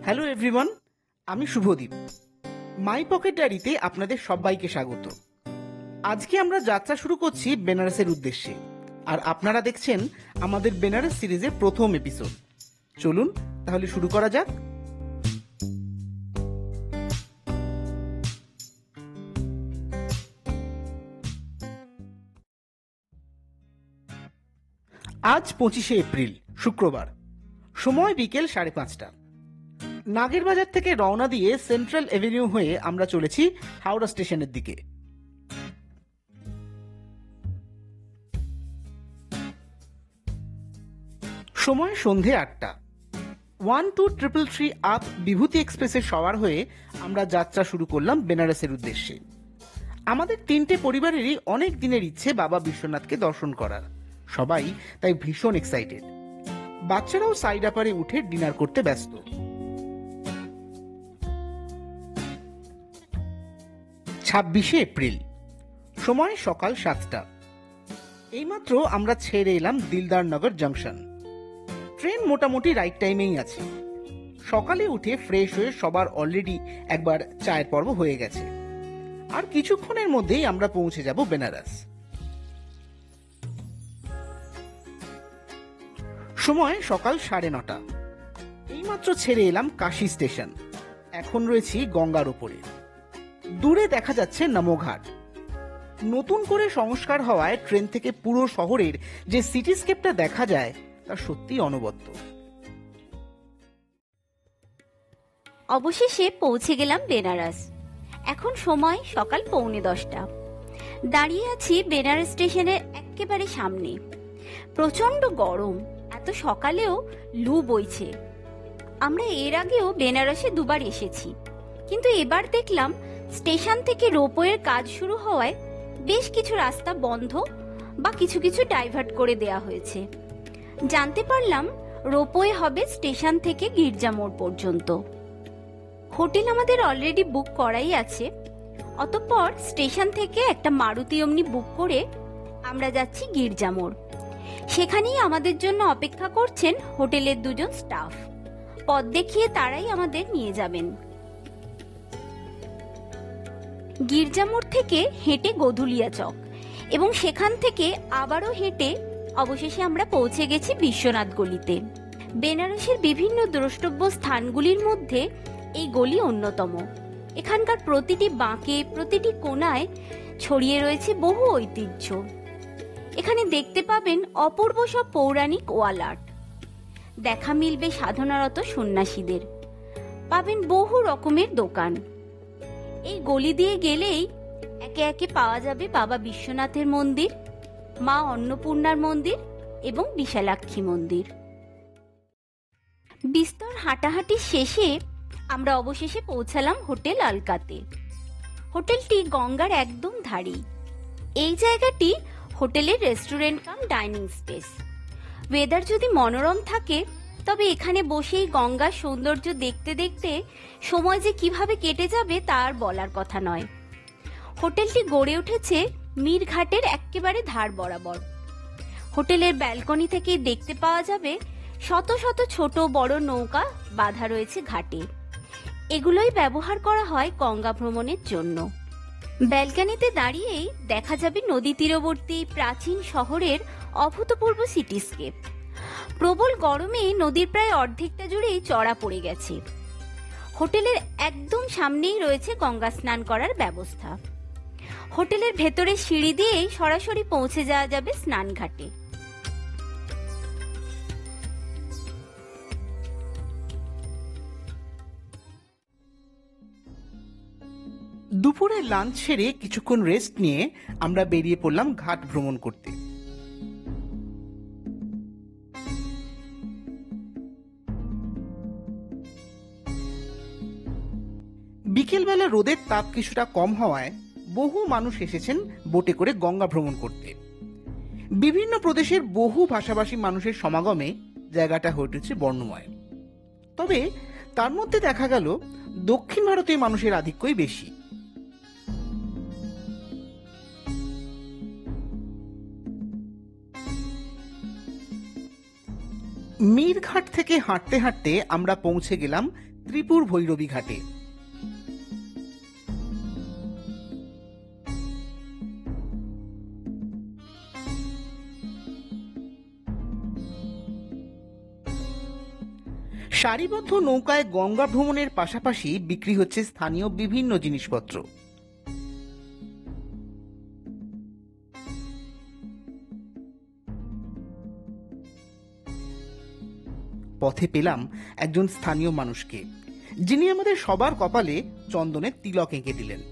Hello everyone, আমি Subhadip. My pocket ডায়েরিতে আপনাদের সবাইকে স্বাগত। আজকে আমরা যাত্রা শুরু করছি বেনারসের উদ্দেশ্যে, আর আপনারা দেখছেন আমাদের বেনারস সিরিজের প্রথম এপিসোড। চলুন তাহলে শুরু করা যাক। আজ 25শে এপ্রিল, শুক্রবার। সময় বিকেল 5:30। নাগের বাজার থেকে রওনা দিয়ে সেন্ট্রাল এভিনিউ হয়ে আমরা চলেছি হাওড়া স্টেশনের দিকে। সময় সন্ধে 8টা। 12333 আপ বিভূতি এক্সপ্রেসে সওয়ার হয়ে আমরা যাত্রা শুরু করলাম বেনারসের উদ্দেশ্যে। আমাদের 3টে পরিবারেরই অনেক দিনের ইচ্ছে বাবা বিশ্বনাথকে দর্শন করার। সবাই তাই ভীষণ এক্সাইটেড। বাচ্চারাও সাইড আপারে উঠে ডিনার করতে ব্যস্ত। 26শে এপ্রিল, সময় সকাল 7টা। এইমাত্র আমরা ছেড়ে এলাম দিলদারনগর জাংশন। ট্রেন মোটামুটি রাইট টাইমেই আছে। সকালে উঠে ফ্রেশ হয়ে সবার অলরেডি একবার চায়ের পর্ব হয়ে গেছে, আর কিছুক্ষণের মধ্যেই আমরা পৌঁছে যাব বেনারস। সময় সকাল 9:30। এইমাত্র ছেড়ে এলাম কাশী স্টেশন। এখন রয়েছি গঙ্গার ওপরে। দূরে দেখা যাচ্ছে নমোঘাট। নতুন করে সংস্কার হওয়ায় ট্রেন থেকে পুরো শহরের যে সিটিস্কেপটা দেখা যায় তা সত্যি অনবদ্য। অবশেষে পৌঁছে গেলাম বেনারস। এখন সময় সকাল 9:45। দাঁড়িয়ে আছি বেনারস স্টেশনের একেবারে সামনে। প্রচন্ড গরম, এত সকালেও লু বইছে। আমরা এর আগেও বেনারসে দুবার এসেছি, কিন্তু এবার দেখলাম স্টেশন থেকে রোপওয়ের কাজ শুরু হওয়ায় বেশ কিছু রাস্তা বন্ধ বা কিছু কিছু ডাইভার্ট করে দেয়া হয়েছে। জানতে পারলাম রোপওয়ে হবে স্টেশন থেকে গির্জা মোড় পর্যন্ত। হোটেল আমাদের অলরেডি বুক করাই আছে। অতঃপর স্টেশন থেকে একটা মারুতি ওমনি বুক করে আমরা যাচ্ছি গির্জা মোড়। সেখানেই আমাদের জন্য অপেক্ষা করছেন হোটেলের 2জন স্টাফ। পথ দেখিয়ে তারাই আমাদের নিয়ে যাবেন। গির্জা মোড় থেকে হেঁটে গোধুলিয়া চক এবং সেখান থেকে আবারও হেঁটে অবশেষে আমরা পৌঁছে গেছি বিশ্বনাথ গলিতে। বেনারসের বিভিন্ন দ্রষ্টব্য স্থানগুলির মধ্যে এই গলি অন্যতম। এখানকার প্রতিটি বাঁকে, প্রতিটি কোণায় ছড়িয়ে রয়েছে বহু ঐতিহ্য। এখানে দেখতে পাবেন অপূর্ব সব পৌরাণিক ওয়াল আর্ট। দেখা মিলবে সাধনারত সন্ন্যাসীদের। পাবেন বহু রকমের দোকান। এই গলি দিয়ে গেলেই একে একে পাওয়া যাবে বাবা বিশ্বনাথের মন্দির, মা অন্নপূর্ণার মন্দির এবং বিশালাক্ষী মন্দির। বিস্তর হাঁটাহাঁটি শেষে আমরা অবশেষে পৌঁছালাম হোটেল আলকাতে। হোটেলটি গঙ্গার একদম ধারেই। এই জায়গাটি হোটেলের restaurant cum dining space. Weather যদি মনোরম থাকে তবে এখানে বসেই গঙ্গার সৌন্দর্য দেখতে দেখতে সময় যে কিভাবে কেটে যাবে তার বলার কথা নয়। হোটেলটি গড়ে উঠেছে মীরঘাটের একেবারে ধার বরাবর। হোটেলের ব্যালকনি থেকে দেখতে পাওয়া যাবে শত শত ছোট বড় নৌকা বাঁধা রয়েছে ঘাটে। এগুলোই ব্যবহার করা হয় গঙ্গা ভ্রমণের জন্য। ব্যালকনিতে দাঁড়িয়েই দেখা যাবে নদী তীরবর্তী প্রাচীন শহরের অভূতপূর্ব সিটিস্কেপ। প্রবল গরমে নদীর প্রায় অর্ধেকটা জুড়েই চড়া পড়ে গেছে। হোটেলের একদম সামনেই রয়েছে গঙ্গা স্নান করার ব্যবস্থা। হোটেলের ভেতরে সিঁড়ি দিয়েই সরাসরি পৌঁছে যাওয়া যাবে স্নানঘাটে। দুপুরে লাঞ্চ সেরে কিছুক্ষণ রেস্ট নিয়ে আমরা বেরিয়ে পড়লাম ঘাট ভ্রমণ করতে। বিকেলবেলা রোদের তাপ কিছুটা কম হওয়ায় বহু মানুষ এসেছেন বোটে করে গঙ্গা ভ্রমণ করতে। বিভিন্ন প্রদেশের বহু ভাষাভাষী মানুষের সমাগমে জায়গাটা হয়ে উঠেছে বর্ণময়। তবে তার মধ্যে দেখা গেল দক্ষিণ ভারতীয় মানুষের আধিক্যই বেশি। মীরঘাট থেকে হাঁটতে হাঁটতে আমরা পৌঁছে গেলাম ত্রিপুর ভৈরবী ঘাটে। সারিবদ্ধ নৌকায় গঙ্গা ভ্রমণের পাশাপাশি বিক্রি হচ্ছে স্থানীয় বিভিন্ন জিনিসপত্র। পথে পেলাম একজন স্থানীয় মানুষকে, যিনি আমাদের সবার কপালে চন্দনের তিলক এঁকে দিলেন।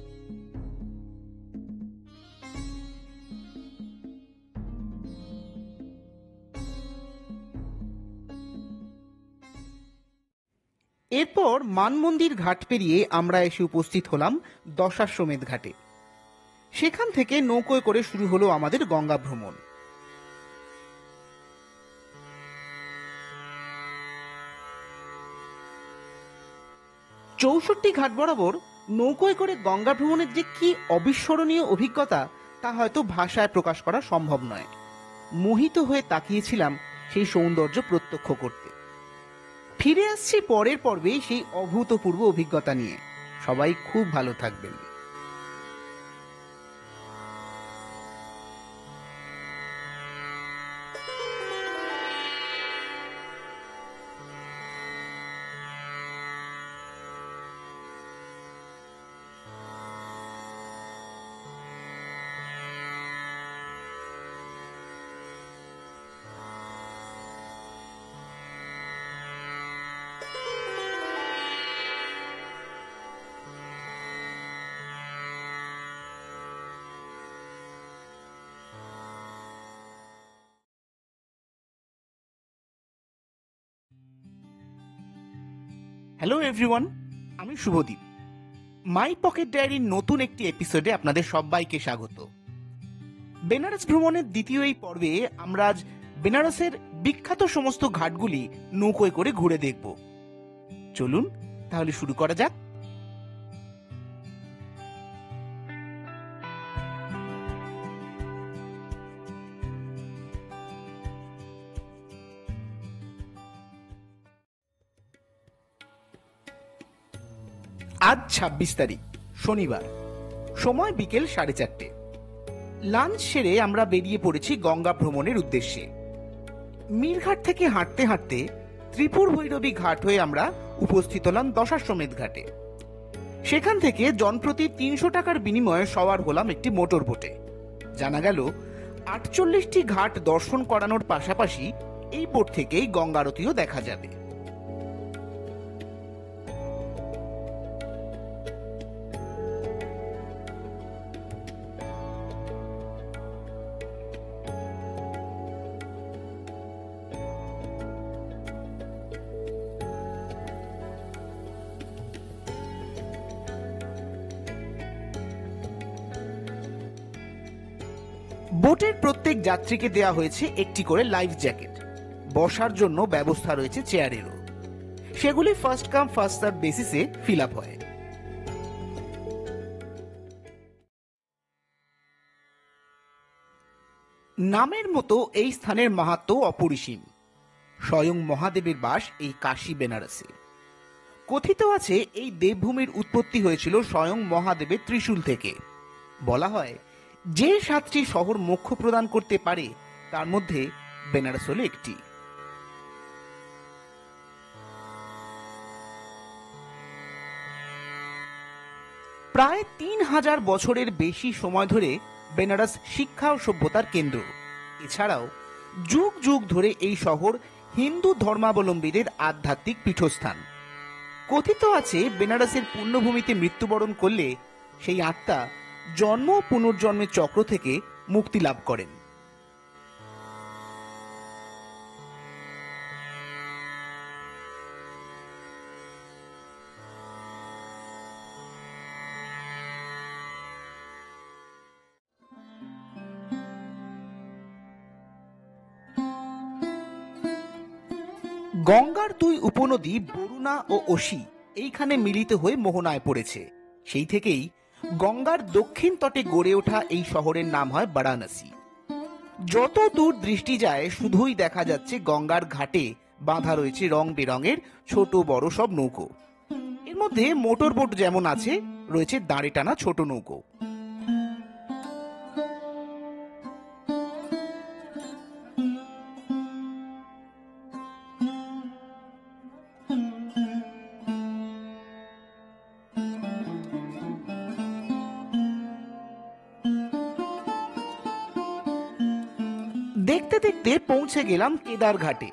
এরপর মানমন্দির ঘাট পেরিয়ে আমরা এসে উপস্থিত হলাম দশাশ্বমেধ ঘাটে। সেখান থেকে নৌকোয় করে শুরু হলো আমাদের গঙ্গা ভ্রমণ। চৌষট্টি ঘাট বরাবর নৌকোয় করে গঙ্গা ভ্রমণের যে কি অবিস্মরণীয় অভিজ্ঞতা, তা হয়তো ভাষায় প্রকাশ করা সম্ভব নয়। মোহিত হয়ে তাকিয়েছিলাম সেই সৌন্দর্য প্রত্যক্ষ করতে। ফিরে আসছি পরের পর্বে সেই অভূতপূর্ব অভিজ্ঞতা নিয়ে। সবাই খুব ভালো থাকবেন। হ্যালো এভরিওয়ান, আমি শুভদীপ। মাই পকেট ডায়েরির নতুন একটি এপিসোডে আপনাদের সবাইকে স্বাগত। বেনারস ভ্রমণের দ্বিতীয় এই পর্বে আমরা আজ বেনারসের বিখ্যাত সমস্ত ঘাটগুলি নৌকোয় করে ঘুরে দেখব। চলুন তাহলে শুরু করা যাক। আজ ২৬ তারিখ, শনিবার। সময় বিকেল 4:30। লাঞ্চ সেরে আমরা বেরিয়ে পড়েছি গঙ্গা ভ্রমণের উদ্দেশ্যে। মীরঘাট থেকে হাঁটতে হাঁটতে ত্রিপুর ভৈরবী ঘাট হয়ে আমরা উপস্থিত হলাম দশাশ্বমেধ ঘাটে। সেখান থেকে জনপ্রতি ৩০০ টাকার বিনিময়ে সওয়ার হলাম একটি মোটর বোটে। জানা গেল ৪৮টি ঘাট দর্শন করানোর পাশাপাশি এই বোট থেকেই গঙ্গা আরতিও দেখা যাবে। বোটের প্রত্যেক যাত্রীকে দেয়া হয়েছে একটি করে লাইফ জ্যাকেট। বসার জন্য ব্যবস্থা রয়েছে চেয়ারেরও। সেগুলি ফার্স্ট কাম ফার্স্ট সার্ভ বেসিসে ফিল আপ হয়। নামের মতো এই স্থানের মাহাত্ম্য অপরিসীম। স্বয়ং মহাদেবের বাস এই কাশী বেনারসে। কথিত আছে এই দেবভূমির উৎপত্তি হয়েছিল স্বয়ং মহাদেবের ত্রিশূল থেকে। বলা হয় যে 7টি শহর মোক্ষ প্রদান করতে পারে তার মধ্যে বেনারস হল একটি। প্রায় ৩,০০০ বছরের বেশি সময় ধরে বেনারস শিক্ষা ও সভ্যতার কেন্দ্র। এছাড়াও যুগ যুগ ধরে এই শহর হিন্দু ধর্মাবলম্বীদের আধ্যাত্মিক পীঠস্থান। কথিত আছে বেনারসের পুণ্যভূমিতে মৃত্যুবরণ করলে সেই আত্মা জন্ম ও পুনর্জন্মের চক্র থেকে মুক্তি লাভ করেন। গঙ্গার দুই উপনদী বরুণা ও অসি এইখানে মিলিত হয়ে মোহনায় পড়েছে। সেই থেকেই গঙ্গার দক্ষিণ তটে গড়ে ওঠা এই শহরের নাম হয় বারাণসী। যত দূর দৃষ্টি যায় শুধুই দেখা যাচ্ছে গঙ্গার ঘাটে বাঁধা রয়েছে রং বেরঙের ছোট বড় সব নৌকো। এর মধ্যে মোটর বোট যেমন আছে, রয়েছে দাঁড়ে টানা ছোট নৌকো। দেখতে দেখতে পৌঁছে গেলাম কেদার ঘাটে।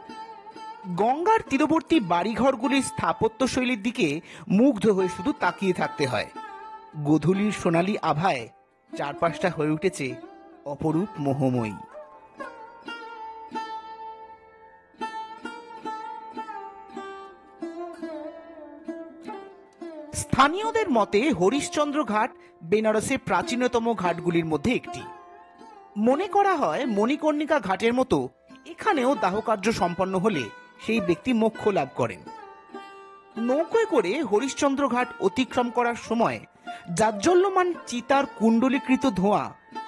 গঙ্গার তীরবর্তী বাড়িঘরগুলির স্থাপত্য শৈলীর দিকে মুগ্ধ হয়ে শুধু তাকিয়ে থাকতে হয়। গোধূলির সোনালী আভায় চারপাশটা হয়ে উঠেছে অপরূপ মোহময়ী। স্থানীয়দের মতে হরিশ্চন্দ্র ঘাট বেনারসের প্রাচীনতম ঘাটগুলির মধ্যে একটি। মনে করা হয় মণিকর্ণিকা ঘাটের মতো এখানেও দাহকার্য সম্পন্ন হলে সেই ব্যক্তি মোক্ষ লাভ করেন। নৌকোয় করে হরিশ্চন্দ্র ঘাট অতিক্রম করার সময় জাজ্জল্যমান চিতার কুণ্ডলীকৃত ধোঁয়া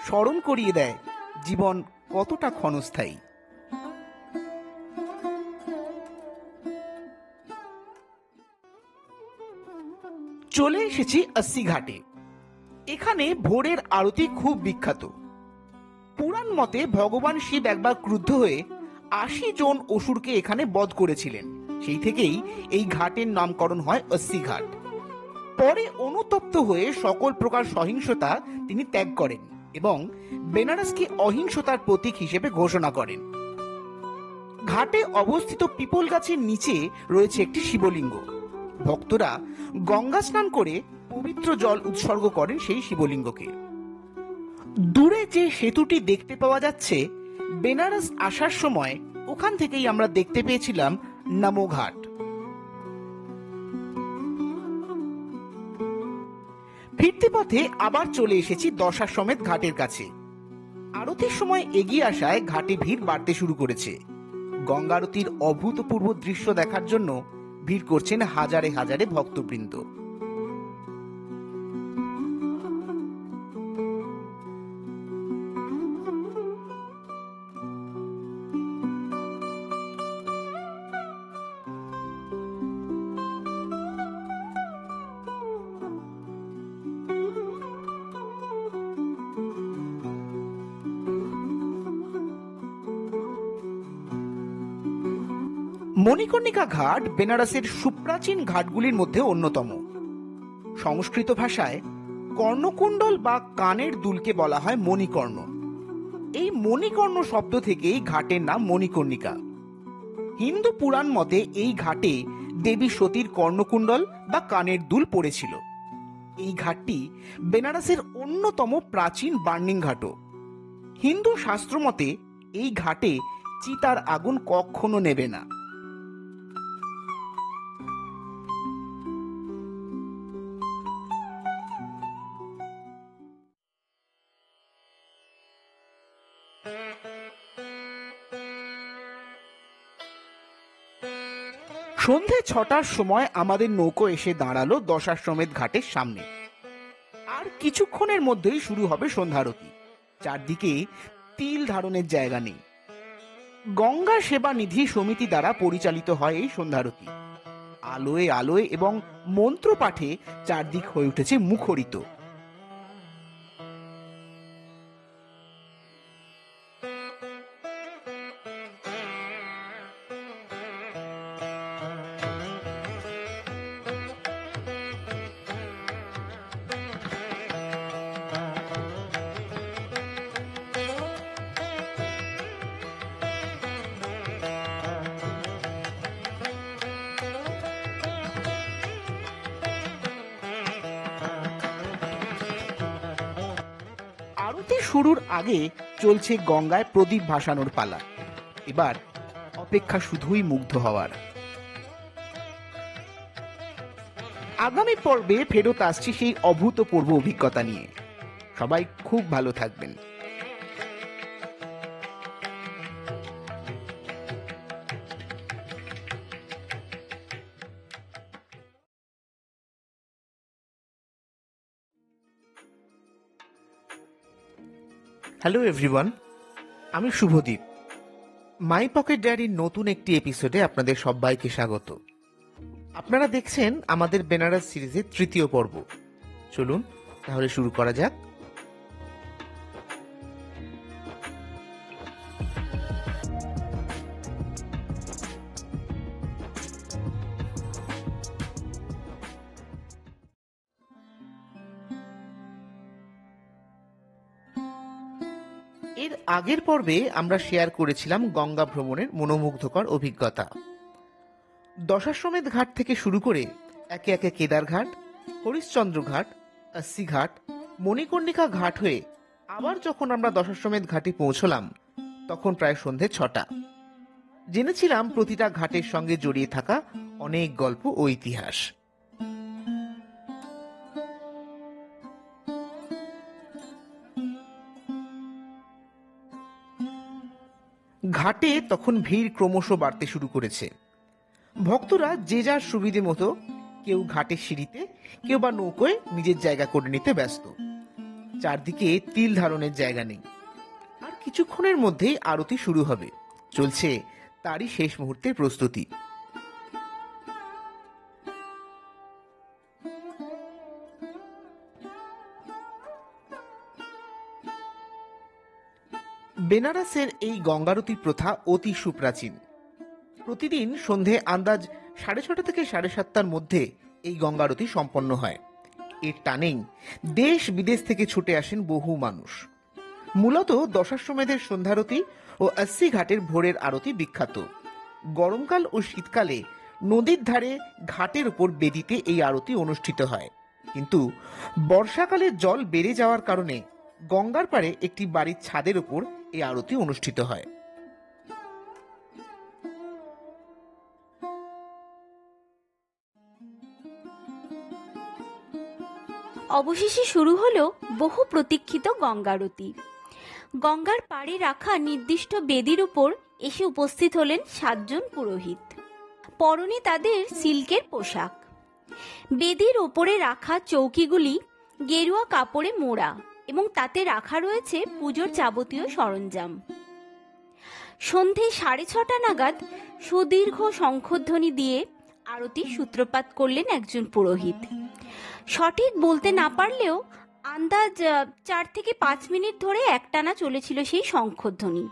স্মরণ করিয়ে দেয় জীবন কতটা ক্ষণস্থায়ী। চলে এসেছি अस्सी ঘাটে। এখানে ভোরের আরতি খুব বিখ্যাত। পুরাণ মতে ভগবান শিব একবার ক্রুদ্ধ হয়ে ৮০ জন অসুরকে এখানে বধ করেছিলেন। সেই থেকেই এই ঘাটের নামকরণ হয় अस्सी ঘাট। পরে অনুতপ্ত হয়ে সকল প্রকার সহিংসতা তিনি ত্যাগ করেন এবং বেনারসকে অহিংসতার প্রতীক হিসেবে ঘোষণা করেন। ঘাটে অবস্থিত পিপল গাছের নিচে রয়েছে একটি শিবলিঙ্গ। ভক্তরা গঙ্গা স্নান করে পবিত্র জল উৎসর্গ করেন সেই শিবলিঙ্গকে। দূরে যে সেতুটি দেখতে পাওয়া যাচ্ছে, বেনারস আসার সময় ওখান থেকেই আমরা দেখতে পেয়েছিলাম নমো ঘাট। ফিরতি পথে আবার চলে এসেছি দশাশ্বমেধ ঘাটের কাছে। আরতির সময় এগিয়ে আসায় ঘাটে ভিড় বাড়তে শুরু করেছে। গঙ্গারতির অভূতপূর্ব দৃশ্য দেখার জন্য ভিড় করছেন হাজারে হাজারে ভক্তবৃন্দ। মণিকর্ণিকা ঘাট বেনারসের সুপ্রাচীন ঘাটগুলির মধ্যে অন্যতম। সংস্কৃত ভাষায় কর্ণকুণ্ডল বা কানের দুলকে বলা হয় মণিকর্ণ। এই মণিকর্ণ শব্দ থেকেই ঘাটের নাম মণিকর্ণিকা। হিন্দু পুরাণ মতে এই ঘাটে দেবী সতীর কর্ণকুণ্ডল বা কানের দুল পড়েছিল। এই ঘাটটি বেনারসের অন্যতম প্রাচীন বার্নিং ঘাটও। হিন্দু শাস্ত্র মতে এই ঘাটে চিতার আগুন কখনো নেবে না। সন্ধে ৬টার সময় আমাদের নৌকো এসে দাঁড়ালো দশাশ্বমেধ ঘাটের সামনে। আর কিছুক্ষণের মধ্যেই শুরু হবে সন্ধ্যারতি। চারদিকে তিল ধারণের জায়গা নেই। গঙ্গা সেবা নিধি সমিতি দ্বারা পরিচালিত হয় এই সন্ধ্যারতি। আলোয় আলোয় এবং মন্ত্র পাঠে চারদিক হয়ে উঠেছে মুখরিত। আরতি শুরুর আগে চলছে গঙ্গায় প্রদীপ ভাসানোর পালা। এবার অপেক্ষা শুধুই মুগ্ধ হওয়ার। আগামী পর্বে ফেরত আসছি সেই অভূতপূর্ব অভিজ্ঞতা নিয়ে। সবাই খুব ভালো থাকবেন। হ্যালো এভরিওয়ান, আমি শুভদীপ। মাই পকেট ডায়েরির নতুন একটি এপিসোডে আপনাদের সবাইকে স্বাগত। আপনারা দেখছেন আমাদের বেনারস সিরিজের তৃতীয় পর্ব। চলুন তাহলে শুরু করা যাক। এর আগের পর্বে আমরা শেয়ার করেছিলাম গঙ্গা ভ্রমণের মনোমুগ্ধকর অভিজ্ঞতা। দশাশ্বমেধ ঘাট থেকে শুরু করে একে একে কেদার ঘাট, হরিশ্চন্দ্র ঘাট, अस्सी ঘাট, মণিকর্ণিকা ঘাট হয়ে আবার যখন আমরা দশাশ্বমেধ ঘাটে পৌঁছলাম তখন প্রায় সন্ধে 6টা। জেনেছিলাম প্রতিটা ঘাটের সঙ্গে জড়িয়ে থাকা অনেক গল্প ও ইতিহাস। ঘাটে তখন ভিড় ক্রমশ বাড়তে শুরু করেছে। ভক্তরা যে যার সুবিধে মতো কেউ ঘাটের সিঁড়িতে, কেউ বা নৌকোয় নিজের জায়গা করে নিতে ব্যস্ত। চারদিকে তিল ধারণের জায়গা নেই। আর কিছুক্ষণের মধ্যেই আরতি শুরু হবে। চলছে তারই শেষ মুহূর্তের প্রস্তুতি। বেনারসের এই গঙ্গারতি প্রথা অতি সুপ্রাচীন। প্রতিদিন সন্ধে আন্দাজ 6:30 থেকে 7:30টার মধ্যে এই গঙ্গারতি সম্পন্ন হয়। এর টানেই দেশ বিদেশ থেকে ছুটে আসেন বহু মানুষ। মূলত দশাশ্বমেধের সন্ধ্যারতি ও 80 ঘাটের ভোরের আরতি বিখ্যাত। গরমকাল ও শীতকালে নদীর ধারে ঘাটের উপর বেদিতে এই আরতি অনুষ্ঠিত হয়, কিন্তু বর্ষাকালে জল বেড়ে যাওয়ার কারণে গঙ্গার পাড়ে একটি বাড়ির ছাদের উপর এই আরতি অনুষ্ঠিত হয়। অবশেষে শুরু হলো বহু প্রতীক্ষিত গঙ্গারতি। গঙ্গার পাড়ে রাখা নির্দিষ্ট বেদির উপর এসে উপস্থিত হলেন 7 জন পুরোহিত। পরনে তাদের সিল্কের পোশাক। বেদির ওপরে রাখা চৌকিগুলি গেরুয়া কাপড়ে মোড়া এবং তাতে রাখা রয়েছে পুজোর যাবতীয় সরঞ্জাম। সন্ধে 6:30 নাগাদ সুদীর্ঘ শঙ্খধ্বনি দিয়ে আরতির সূত্রপাত করলেন একজন পুরোহিত। সঠিক বলতে না পারলেও আন্দাজ 4 থেকে 5 মিনিট ধরে একটানা চলেছিল সেই শঙ্খধ্বনি।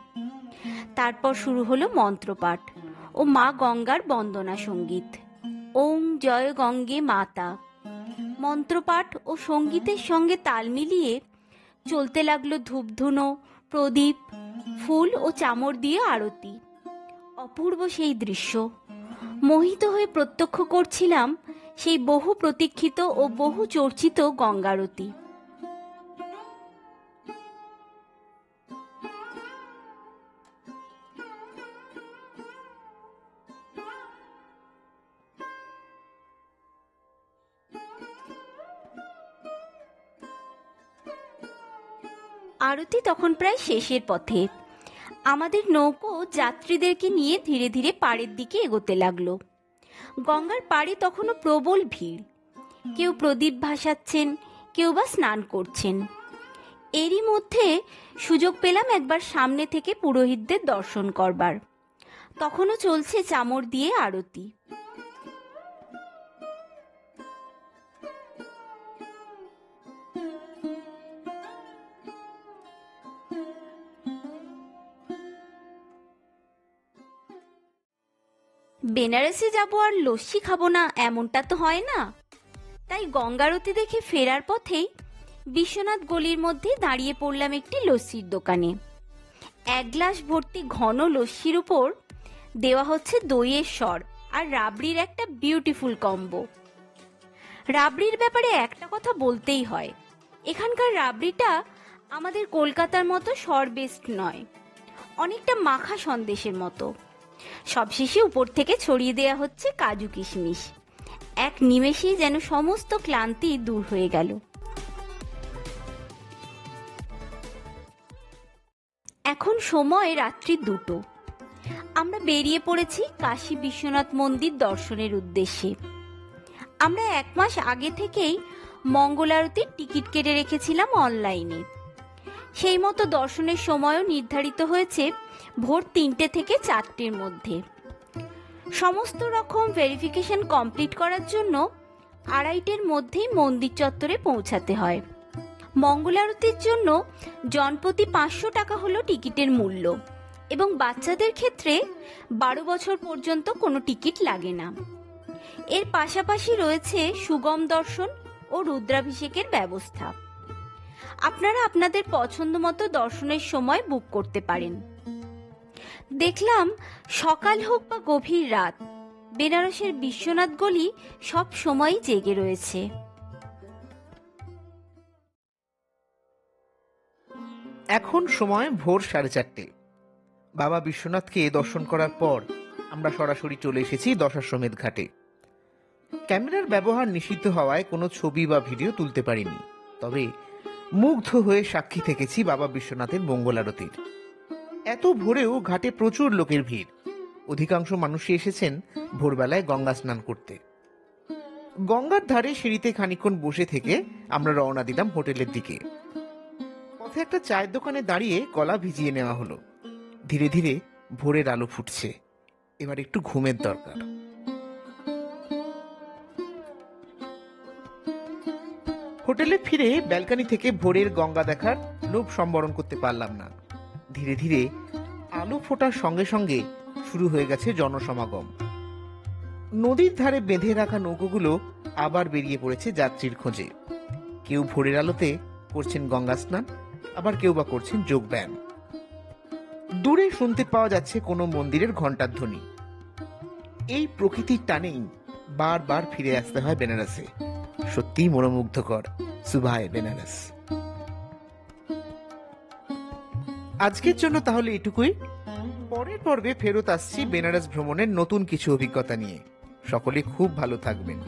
তারপর শুরু হলো মন্ত্রপাঠ ও মা গঙ্গার বন্দনা সঙ্গীত। ওম জয় গঙ্গে মাতা। মন্ত্রপাঠ ও সঙ্গীতের সঙ্গে তাল মিলিয়ে চলতে লাগলো ধূপধুনো, প্রদীপ, ফুল ও চামর দিয়ে আরতি। অপূর্ব সেই দৃশ্য। মোহিত হয়ে প্রত্যক্ষ করছিলাম সেই বহু প্রতীক্ষিত ও বহু চর্চিত গঙ্গারতি। আরতি তখন প্রায় শেষের পথে। আমাদের নৌকো যাত্রীদেরকে নিয়ে ধীরে ধীরে পাড়ের দিকে এগোতে লাগলো। গঙ্গার পাড়ে তখনও প্রবল ভিড়। কেউ প্রদীপ ভাসাচ্ছেন, কেউ বা স্নান করছেন। এরই মধ্যে সুযোগ পেলাম একবার সামনে থেকে পুরোহিতদের দর্শন করবার। তখনও চলছে চামর দিয়ে আরতি। বেনারসে যাবো আর লস্যি খাবো না এমনটা তো হয় না। তাই গঙ্গারতি দেখে ফেরার পথেই বিশ্বনাথ গলির মধ্যে দাঁড়িয়ে পড়লাম একটি লস্যির দোকানে। 1 গ্লাস ভর্তি ঘন লস্যির উপর দেওয়া হচ্ছে দইয়ের সর আর রাবড়ির একটা বিউটিফুল কম্বো। রাবড়ির ব্যাপারে একটা কথা বলতেই হয়, এখানকার রাবড়িটা আমাদের কলকাতার মতো সর বেস্ট নয়, অনেকটা মাখা সন্দেশের মতো। সবশেষে উপর থেকে ছড়িয়ে দেয়া হচ্ছে কাজু কিশমিশ। এক নিমেষেই যেন সমস্ত ক্লান্তি দূর হয়ে গেল। এখন সময় রাত্রি 2টো। আমরা বেরিয়ে পড়েছি কাশী বিশ্বনাথ মন্দির দর্শনের উদ্দেশ্যে। আমরা 1 মাস আগে থেকেই মঙ্গল আরতির টিকিট কেটে রেখেছিলাম অনলাইনে। সেই মতো দর্শনের সময়ও নির্ধারিত হয়েছে ভোর 3টে থেকে 4টের মধ্যে। সমস্ত রকম ভেরিফিকেশন কমপ্লিট করার জন্য 2:30-এর মধ্যেই মন্দির চত্বরে পৌঁছাতে হয়। মঙ্গল আরতির জন্য জনপ্রতি 500 টাকা হলো টিকিটের মূল্য এবং বাচ্চাদের ক্ষেত্রে 12 বছর পর্যন্ত কোনো টিকিট লাগে না। এর পাশাপাশি রয়েছে সুগম দর্শন ও রুদ্রাভিষেকের ব্যবস্থা। আপনারা আপনাদের পছন্দ মতো দর্শনের সময় বুক করতে পারেন। দেখলাম সকাল হোক বা গভীর রাত, বেনারসের বিশ্বনাথ গলি সব সময়ই জেগে রয়েছে। এখন সময় ভোর 4:30। বাবা বিশ্বনাথকে দর্শন করার পর আমরা সরাসরি চলে এসেছি দশাশ্বমেধ ঘাটে। ক্যামেরার ব্যবহার নিষিদ্ধ হওয়ায় কোনো ছবি বা ভিডিও তুলতে পারিনি, তবে মুগ্ধ হয়ে সাক্ষী থেকেছি বাবা বিশ্বনাথের মঙ্গল আরতির। এত ভোরেও ঘাটে প্রচুর লোকের ভিড়। অধিকাংশ মানুষই এসেছেন ভোরবেলায় গঙ্গা স্নান করতে। গঙ্গার ধারে সিঁড়িতে খানিকক্ষণ বসে থেকে আমরা রওনা দিলাম হোটেলের দিকে। পথে একটা চায়ের দোকানে দাঁড়িয়ে গলা ভিজিয়ে নেওয়া হলো। ধীরে ধীরে ভোরের আলো ফুটছে, এবার একটু ঘুমের দরকার। হোটেলে ফিরে ব্যালকনি থেকে ভোরের গঙ্গা দেখার লোভ সম্বরণ করতে পারলাম না। ধীরে ধীরে আলো ফোটার সঙ্গে সঙ্গে শুরু হয়ে গেছে জনসমাগম। নদীর ধারে বেঁধে রাখা নৌকোগুলো আবার বেরিয়ে পড়েছে যাত্রীর খোঁজে। কেউ ভোরের আলোতে করছেন গঙ্গা স্নান, আবার কেউ বা করছেন যোগব্যায়াম। দূরে শুনতে পাওয়া যাচ্ছে কোনো মন্দিরের ঘণ্টার ধ্বনি। এই প্রকৃতির টানেই বারবার ফিরে আসতে হয় বেনারসে। সত্যিই মনোমুগ্ধকর। সুভায় বেনারস। আজকের জন্য তাহলে এটুকুই। পরের পর্বে ফেরত আসছি বেনারস ভ্রমণের নতুন কিছু অভিজ্ঞতা নিয়ে। সকলে খুব ভালো থাকবেন।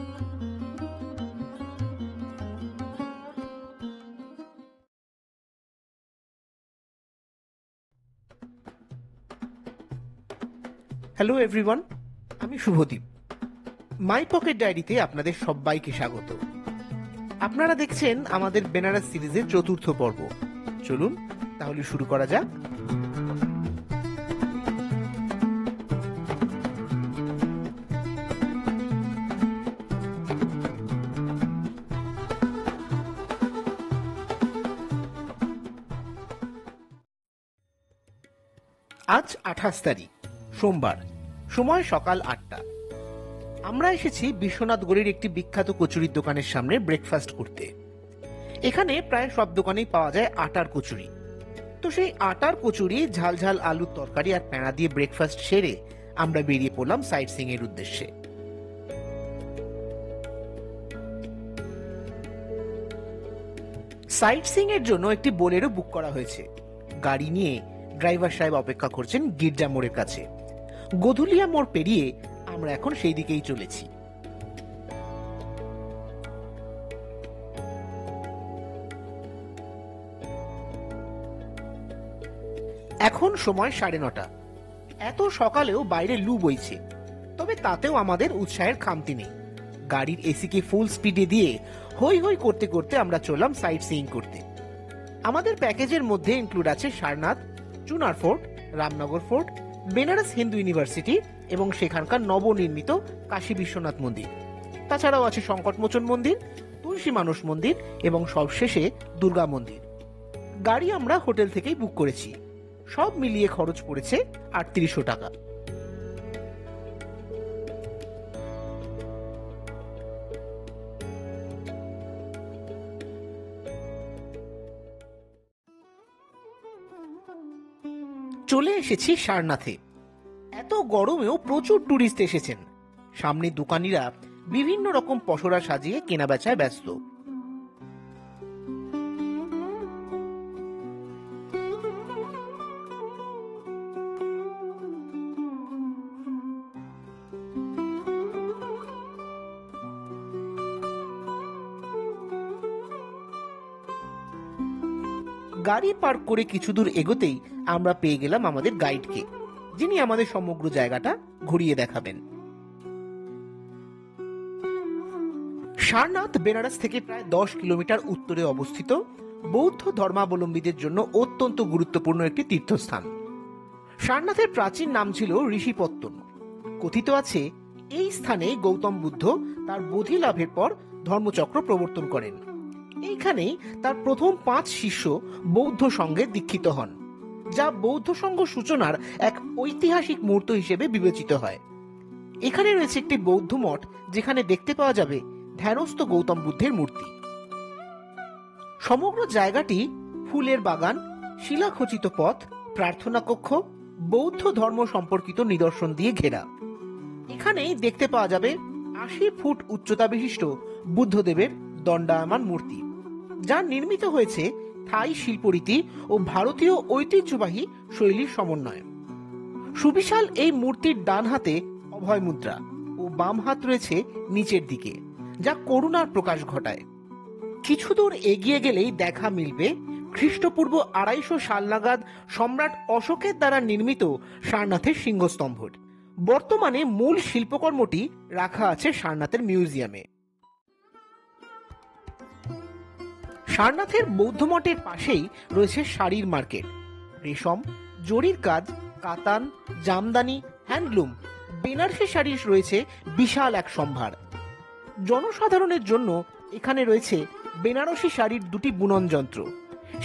হ্যালো এভরিওয়ান, আমি শুভদীপ। মাই পকেট ডায়েরিতে আপনাদের সবাইকে স্বাগত। আপনারা দেখছেন আমাদের বেনারস সিরিজের 4র্থ পর্ব। চলুন তাহলে শুরু করা যাক। আজ 28 তারিখ, সোমবার। সময় সকাল 8টা। আমরা এসেছি বিশ্বনাথ গলির একটি বিখ্যাত কচুরির দোকানের সামনে ব্রেকফাস্ট করতে। এখানে প্রায় সব দোকানেই পাওয়া যায় আটার কচুরি। তো সেই আটার কচুরি, ঝাল ঝাল আলুর তরকারি আর প্যাঁড়া দিয়ে ব্রেকফাস্ট সেরে আমরা বেরিয়ে পড়লাম সাইট সিইং এর উদ্দেশ্যে। সাইট সিইং এর জন্য একটি বোলেরো বুক করা হয়েছে। গাড়ি নিয়ে ড্রাইভার সাহেব অপেক্ষা করছেন গির্জা মোড়ের কাছে। গোধুলিয়া মোড় পেরিয়ে আমরা এখন সেই দিকেই চলেছি। এখন সময় 9:30। এত সকালেও বাইরে লু বইছে, তবে তাতেও আমাদের উৎসাহের খামতি নেই। গাড়ির এসিকে ফুল স্পিডে দিয়ে হই হই করতে করতে আমরা চললাম সাইট সিইং করতে। আমাদের প্যাকেজের মধ্যে ইনক্লুড আছে Sarnath, Chunar fort, Ramnagar fort, Banaras Hindu University এবং সেখানকার নবনির্মিত কাশী বিশ্বনাথ মন্দির। তাছাড়াও আছে সংকটমোচন মন্দির, তুলসী মানস মন্দির এবং সবশেষে দুর্গা মন্দির। গাড়ি আমরা হোটেল থেকেই বুক করেছি। সব মিলিয়ে খরচ পড়েছে 3800 টাকা। চলে এসেছি সারনাথে। এত গরমেও প্রচুর টুরিস্ট এসেছেন। সামনে দোকানিরা বিভিন্ন রকম পসরা সাজিয়ে কেনা বেচায় ব্যস্ত। গাড়ি পার্ক করে কিছু দূর এগোতেই আমরা পেয়ে গেলাম আমাদের গাইডকে, যিনি আমাদের সমগ্র জায়গাটা ঘুরিয়ে দেখাবেন। সারনাথ বেনারস থেকে প্রায় 10 কিলোমিটার উত্তরে অবস্থিত বৌদ্ধ ধর্মাবলম্বীদের জন্য অত্যন্ত গুরুত্বপূর্ণ একটি তীর্থস্থান। সারনাথের প্রাচীন নাম ছিল ঋষিপত্তন। কথিত আছে এই স্থানে গৌতম বুদ্ধ তার বোধি লাভের পর ধর্মচক্র প্রবর্তন করেন। এইখানেই তার প্রথম 5 শিষ্য বৌদ্ধ সঙ্গে দীক্ষিত হন, যা বৌদ্ধ সংঘ সূচনার এক ঐতিহাসিক মুহূর্ত হিসেবে বিবেচিত হয়। এখানে রয়েছে একটি বৌদ্ধ মঠ, যেখানে দেখতে পাওয়া যাবে ধ্যানস্থ গৌতম বুদ্ধের মূর্তি। সমগ্র জায়গাটি ফুলের বাগান, শিলাখচিত পথ, প্রার্থনা কক্ষ, বৌদ্ধ ধর্ম সম্পর্কিত নিদর্শন দিয়ে ঘেরা। এখানেই দেখতে পাওয়া যাবে 80 ফুট উচ্চতা বিশিষ্ট বুদ্ধদেবের দণ্ডায়মান মূর্তি, যা নির্মিত হয়েছে থাই শিল্পরীতি ও ভারতীয় ঐতিহ্যবাহী শৈলীর সমন্বয়ে। সুবিশাল এই মূর্তির ডান হাতে অভয় মুদ্রা ও বাম হাত রয়েছে নিচের দিকে, যা করুণার প্রকাশ ঘটায়। কিছু দূর এগিয়ে গেলেই দেখা মিলবে খ্রিস্টপূর্ব 250 সাল নাগাদ সম্রাট অশোকের দ্বারা নির্মিত সারনাথের সিংহস্তম্ভর। বর্তমানে মূল শিল্পকর্মটি রাখা আছে সারনাথের মিউজিয়ামে। সারনাথের বৌদ্ধ মঠের পাশেই রয়েছে শাড়ির মার্কেট। রেশম, জরির কাজ, কাতান, জামদানি, হ্যান্ডলুম, বেনারসি শাড়ির রয়েছে বিশাল এক সম্ভার। জনসাধারণের জন্য এখানে রয়েছে বেনারসি শাড়ির 2টি বুনন যন্ত্র।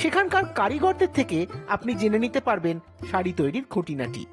সেখানকার কারিগরদের থেকে আপনি জেনে নিতে পারবেন শাড়ি তৈরির খুঁটিনাটি।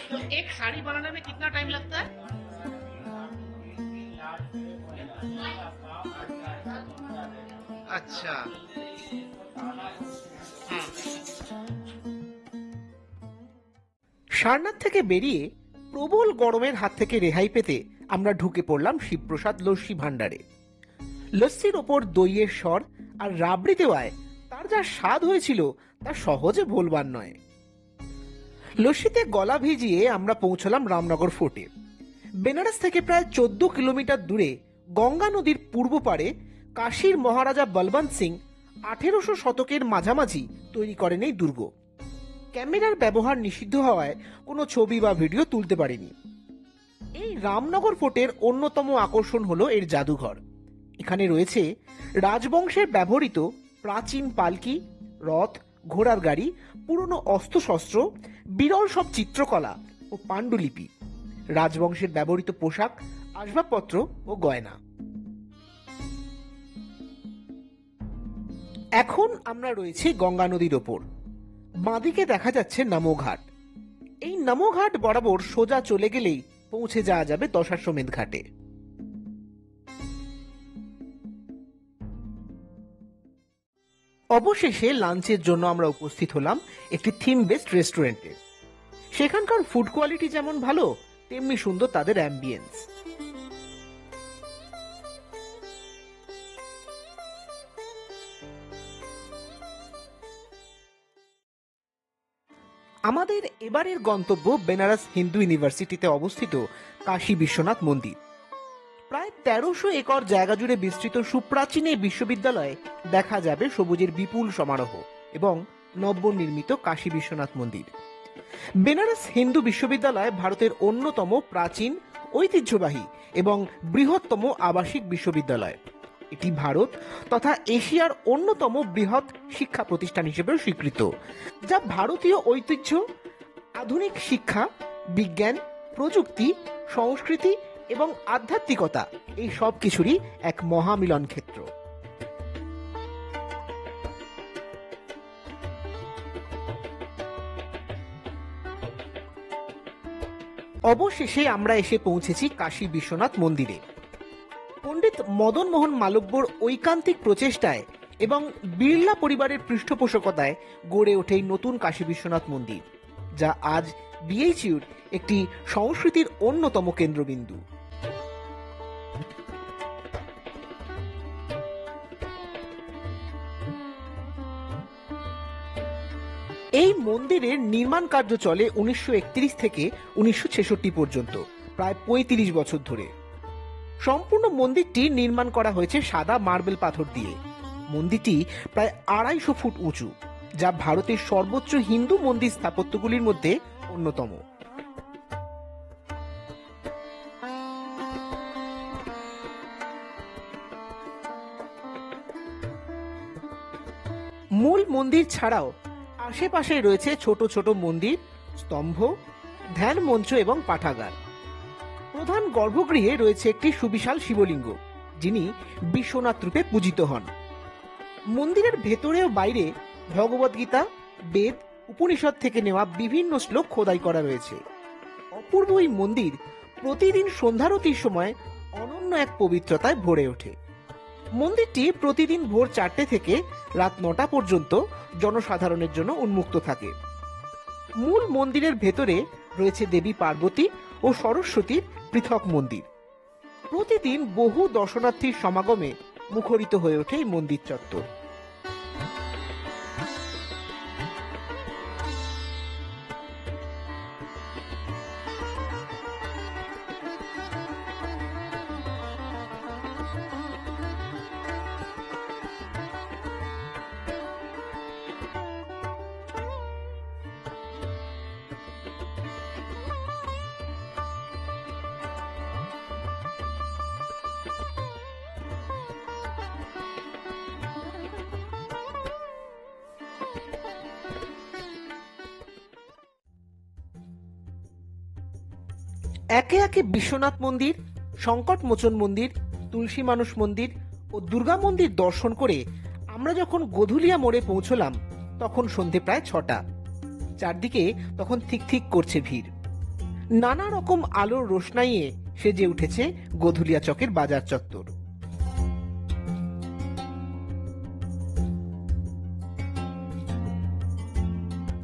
तो एक साड़ी बनाने में कितना टाइम लगता है? अच्छा। সারনাথ থেকে বেরিয়ে প্রবল গরমের হাত থেকে রেহাই পেতে আমরা ঢুকে পড়লাম শিবপ্রসাদ লস্যি ভান্ডারে। লস্যির ওপর দইয়ের স্বর আর রাবড়ি দেওয়ায় তার যা স্বাদ হয়েছিল তা সহজে ভোলবার নয়। লস্যিতে গলা ভিজিয়ে আমরা পৌঁছলাম রামনগর ফোর্টে। বেনারস থেকে প্রায় 14 কিলোমিটার দূরে গঙ্গা নদীর পূর্ব পারে কাশীর মহারাজা বলবন্ত সিং 1800 শতকের মাঝামাঝি তৈরি করেন এই দুর্গ। ক্যামেরার ব্যবহার নিষিদ্ধ হওয়ায় কোনো ছবি বা ভিডিও তুলতে পারিনি। এই রামনগর ফোর্টের অন্যতম আকর্ষণ হলো এর জাদুঘর। এখানে রয়েছে রাজবংশের ব্যবহৃত প্রাচীন পালকি, রথ, ঘোড়ার গাড়ি, পুরনো অস্ত্রশস্ত্র, বিরল সব চিত্রকলা ও পাণ্ডুলিপি, রাজবংশের ব্যবহৃত পোশাক, আসবাবপত্র ও গয়না। এখন আমরা রয়েছি গঙ্গা নদীর ওপর। বাঁদিকে দেখা যাচ্ছে নমোঘাট। এই নমোঘাট বরাবর সোজা চলে গেলেই পৌঁছে যাওয়া যাবে দশাশ্বমেধ ঘাটে। অবশেষে লাঞ্চের জন্য আমরা উপস্থিত হলাম একটি থিম বেসড রেস্টুরেন্টে। সেখানকার ফুড কোয়ালিটি যেমন ভালো, তেমনি সুন্দর তাদের অ্যাম্বিয়েন্স। আমাদের এবারের গন্তব্য বেনারস হিন্দু ইউনিভার্সিটিতে অবস্থিত কাশী বিশ্বনাথ মন্দির। প্রায় 1300 একর জায়গা জুড়ে বিস্তৃত সুপ্রাচীন এই বিশ্ববিদ্যালয়ে দেখা যাবে সবুজের বিপুল সমারোহ এবং নবনির্মিত কাশী বিশ্বনাথ মন্দির। বেনারস হিন্দু বিশ্ববিদ্যালয় ভারতের অন্যতম প্রাচীন, ঐতিহ্যবাহী এবং বৃহত্তম আবাসিক বিশ্ববিদ্যালয়। এটি ভারত তথা এশিয়ার অন্যতম বৃহৎ শিক্ষা প্রতিষ্ঠান হিসেবেও স্বীকৃত, যা ভারতীয় ঐতিহ্য, আধুনিক শিক্ষা, বিজ্ঞান, প্রযুক্তি, সংস্কৃতি এবং আধ্যাত্মিকতা এই সব কিছুরই এক মহামিলন ক্ষেত্র। অবশেষে আমরা এসে পৌঁছেছি কাশী বিশ্বনাথ মন্দিরে। পণ্ডিত মদন মোহন মালব্যর ঐকান্তিক প্রচেষ্টায় এবং বিড়লা পরিবারের পৃষ্ঠপোষকতায় গড়ে ওঠে এই নতুন কাশী বিশ্বনাথ মন্দির, যা আজ বিএইচইউর একটি সংস্কৃতির অন্যতম কেন্দ্রবিন্দু। এই মন্দির মন্দিরের নির্মাণ কার্য চলে 1931 থেকে 1966 পর্যন্ত, প্রায় 35 বছর ধরে। সম্পূর্ণ মন্দিরটি নির্মাণ করা হয়েছে সাদা মার্বেল পাথর দিয়ে। মন্দিরটি প্রায় 250 ফুট উঁচু, যা ভারতের সর্বোচ্চ হিন্দু মন্দির স্থাপত্যগুলির মধ্যে অন্যতম। মূল মন্দির ছাড়াও আশেপাশে রয়েছে ছোট ছোট মন্দির, স্তম্ভ, ধ্যান মঞ্চ এবং পাঠাগার। প্রধান গর্ভগৃহে রয়েছে একটি সুবিশাল শিবলিঙ্গ, যিনি বিশ্বনাথ রূপে পূজিত হন। মন্দিরের ভেতরে ও বাইরে ভগবদ্গীতা, বেদ, উপনিষদ থেকে নেওয়া বিভিন্ন শ্লোক খোদাই করা রয়েছে। অপূর্ব এই মন্দির প্রতিদিন সন্ধ্যারতির সময় অনন্য এক পবিত্রতায় ভরে ওঠে। মন্দিরটি প্রতিদিন ভোর 4টে থেকে রাত 9টা পর্যন্ত জনসাধারণের জন্য উন্মুক্ত থাকে। মূল মন্দিরের ভেতরে রয়েছে দেবী পার্বতী ও সরস্বতীর পৃথক মন্দির। প্রতিদিন বহু দর্শনার্থীর সমাগমে মুখরিত হয়ে ওঠে এই মন্দির চত্বর। একে একে বিশ্বনাথ মন্দির, সংকট মোচন মন্দির, তুলসী মানুষ মন্দির ও দুর্গা মন্দির দর্শন করে আমরা যখন গোধুলিয়া মোড়ে পৌঁছলাম, তখন সন্ধে প্রায় 6টা। চারদিকে তখন ঠিক ঠিক করছে ভিড়। নানা রকম আলোর রোশনাইয়ে সেজে উঠেছে গোধুলিয়া চকের বাজার চত্বর।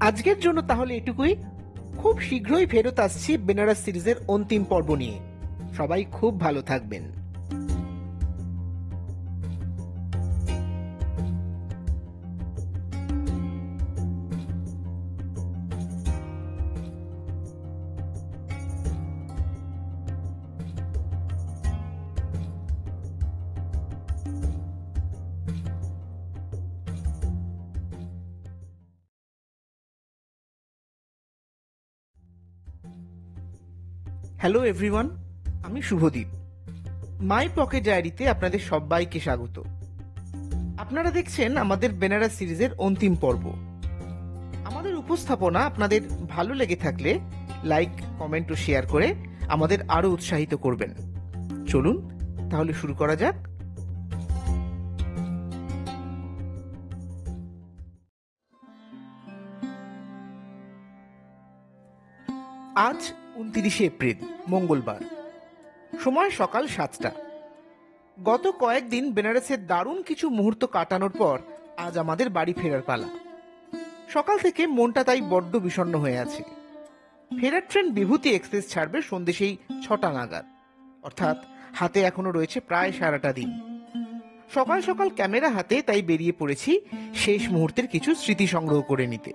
আজকের জন্য তাহলে এটুকুই। খুব শীঘ্রই ফেরত আসছি বেনারস সিরিজের অন্তিম পর্ব নিয়ে। সবাই খুব ভালো থাকবেন। হ্যালো এভরিওয়ান, আমি শুভদীপ। মাই পকেট ডায়েরিতে আপনাদের সবাইকে স্বাগত। আপনারা দেখছেন আমাদের বেনারস সিরিজের অন্তিম পর্ব। আমাদের উপস্থাপনা আপনাদের ভালো লেগে থাকলে লাইক, কমেন্ট ও শেয়ার করে আমাদের আরো উৎসাহিত করবেন। চলুন তাহলে শুরু করা যাক। আজ 29শে এপ্রিল, মঙ্গলবার। সময় সকাল 7টা। গত কয়েকদিন বেনারসের দারুণ কিছু মুহূর্ত কাটানোর পর আজ আমাদের বাড়ি ফেরার পালা। সকাল থেকে মনটা তাই বড্ড বিষণ্ণ হয়ে আছে। ফেরার ট্রেন বিভূতি এক্সপ্রেস ছাড়বে সন্ধ্যে সেই 6টা নাগাদ, অর্থাৎ হাতে এখনো রয়েছে প্রায় সারাটা দিন। সকাল সকাল ক্যামেরা হাতে তাই বেরিয়ে পড়েছি শেষ মুহূর্তের কিছু স্মৃতি সংগ্রহ করে নিতে।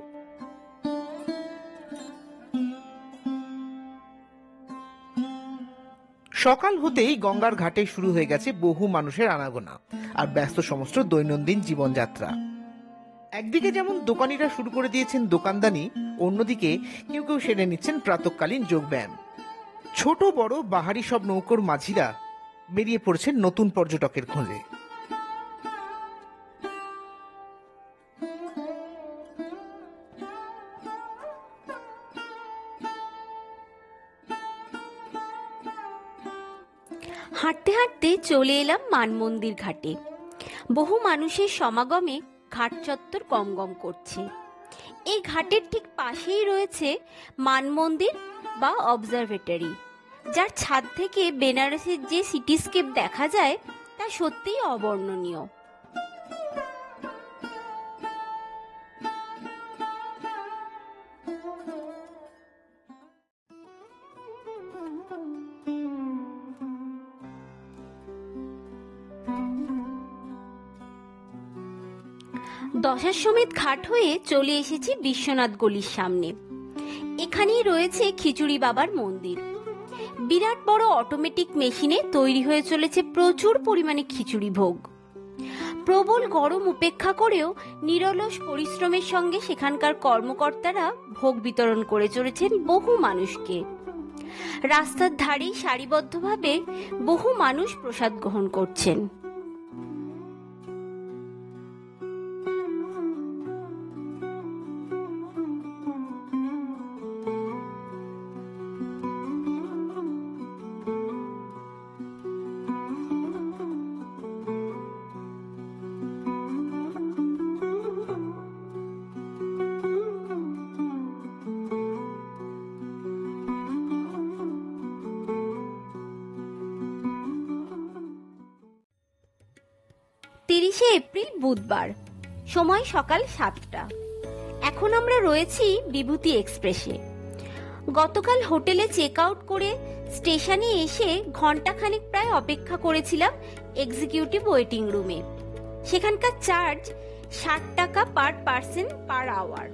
সকাল হতেই গঙ্গার ঘাটে শুরু হয়ে গেছে বহু মানুষের আনাগোনা আর ব্যস্ত সমস্ত দৈনন্দিন জীবনযাত্রা। একদিকে যেমন দোকানিরা শুরু করে দিয়েছেন দোকানদানি, অন্যদিকে কেউ কেউ সেরে নিচ্ছেন প্রাতঃকালীন যোগব্যায়াম। ছোট বড় বাহারি সব নৌকোর মাঝিরা বেরিয়ে পড়ছেন নতুন পর্যটকের খোঁজে। হাঁটতে হাঁটতে চলে এলাম মানমন্দির ঘাটে। বহু মানুষের সমাগমে ঘাট চত্বর গমগম করছে। এই ঘাটের ঠিক পাশেই রয়েছে মানমন্দির বা অবজারভেটরি, যার ছাদ থেকে বেনারসের যে সিটিস্কেপ দেখা যায় তা সত্যিই অবর্ণনীয়। দশাশ্বমেধ ঘাট হয়ে চলে এসেছি বিশ্বনাথ গলির সামনে। এখানেই রয়েছে খিচুড়ি বাবার মন্দির। বিরাট বড় অটোমেটিক মেশিনে তৈরি হয়ে চলেছে প্রচুর পরিমাণে খিচুড়ি ভোগ। প্রবল গরম উপেক্ষা করেও নিরলস পরিশ্রমের সঙ্গে সেখানকার কর্মকর্তারা ভোগ বিতরণ করে চলেছেন বহু মানুষকে। রাস্তার ধারেই সারিবদ্ধভাবে বহু মানুষ প্রসাদ গ্রহণ করছেন। এপ্রিল বুধবার, সময় সকাল 7টা। এখন আমরা রয়েছি বিভূতি এক্সপ্রেসে। গতকাল হোটেলে চেক আউট করে স্টেশনে এসে ঘন্টাখানেক প্রায় অপেক্ষা করেছিলাম এক্সিকিউটিভ ওয়েটিং রুমে। সেখানকার চার্জ 60 টাকা পার পার্সন পার আওয়ার।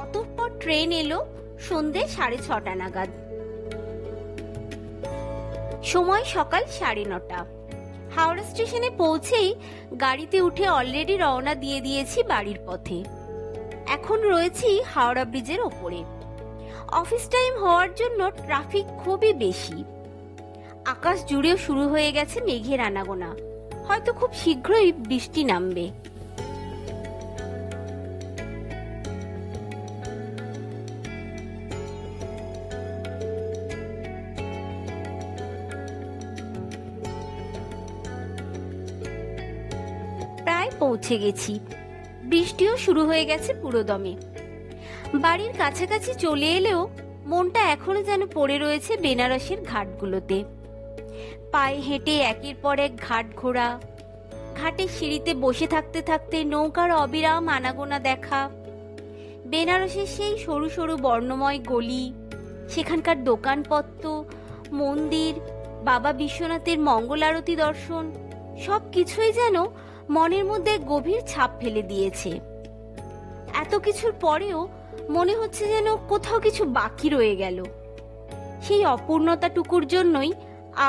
অতঃপর ট্রেন এলো সন্ধে 6:30 নাগাদ। সময় সকাল 9:30। হাওড়া স্টেশনে পৌঁছেই গাড়িতে উঠে অলরেডি রওনা দিয়ে দিয়েছি বাড়ির পথে। এখন রয়েছি হাওড়া ব্রিজের ওপরে। অফিস টাইম হওয়ার জন্য ট্রাফিক খুবই বেশি। আকাশ জুড়েও শুরু হয়ে গেছে মেঘের আনাগোনা। হয়তো খুব শীঘ্রই বৃষ্টি নামবে। প্রায় পৌঁছে গেছি। বৃষ্টিও শুরু হয়ে গেছে পুরোদমে। বাড়ির কাছাকাছি চলে এলেও মনটা এখনো যেন পড়ে রয়েছে বেনারসের ঘাটগুলোতে। পায়ে হেঁটে একের পর এক ঘাট ঘোরা, ঘাটের সিঁড়িতে বসে থাকতে থাকতে নৌকার অবিরাম আনাগোনা দেখা, বেনারসের সেই সরু সরু বর্ণময় গলি, সেখানকার দোকানপত্র, মন্দির, বাবা বিশ্বনাথের মঙ্গল আরতি দর্শন, সব কিছুই যেন মনের মধ্যে গভীর ছাপ ফেলে দিয়েছে। এত কিছুর পরেও মনে হচ্ছে যেন কোথাও কিছু বাকি রয়ে গেল। সেই অপূর্ণতাটুকুর জন্যই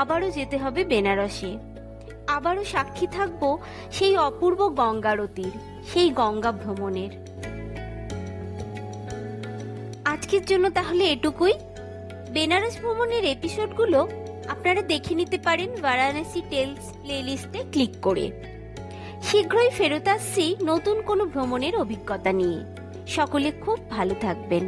আবারও যেতে হবে বেনারসে। আবারও সাক্ষী থাকব সেই অপূর্ব গঙ্গারতির, সেই গঙ্গা ভ্রমণের। আজকের জন্য তাহলে এটুকুই। বেনারস ভ্রমণের এপিসোডগুলো আপনারা দেখে নিতে পারেন বারাণসী টেলস প্লেলিস্টে ক্লিক করে। শীঘ্রই ফেরত আসছি নতুন কোনো ভ্রমণের অভিজ্ঞতা নিয়ে। সকলে খুব ভালো থাকবেন।